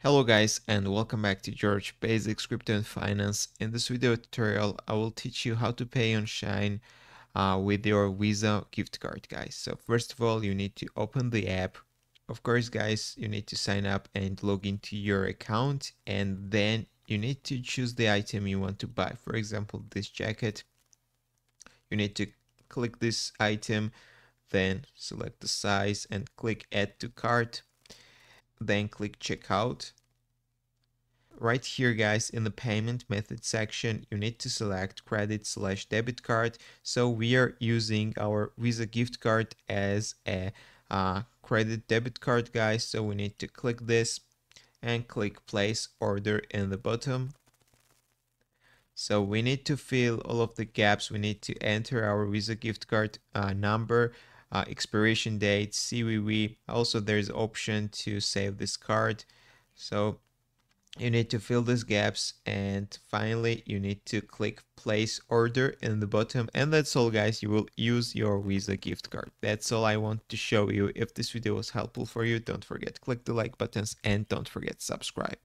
Hello guys and welcome back to George Basics Crypto and Finance. In this video tutorial I will teach you how to pay on Shein with your Visa gift card, guys. So first of all you need to open the app. Of course guys, you need to sign up and log into your account, and then you need to choose the item you want to buy. For example, this jacket. You need to click this item, then select the size and click add to cart, then click checkout. Right here guys, in the payment method section you need to select credit/debit card. So we are using our Visa gift card as a credit debit card, guys. So we need to click this and click place order in the bottom. So we need to fill all of the gaps. We need to enter our Visa gift card number, expiration date, CVV. Also there's option to save this card. So you need to fill these gaps, and finally you need to click place order in the bottom, and that's all guys. You will use your Visa gift card. That's all I want to show you. If this video was helpful for you, don't forget click the like buttons and don't forget subscribe.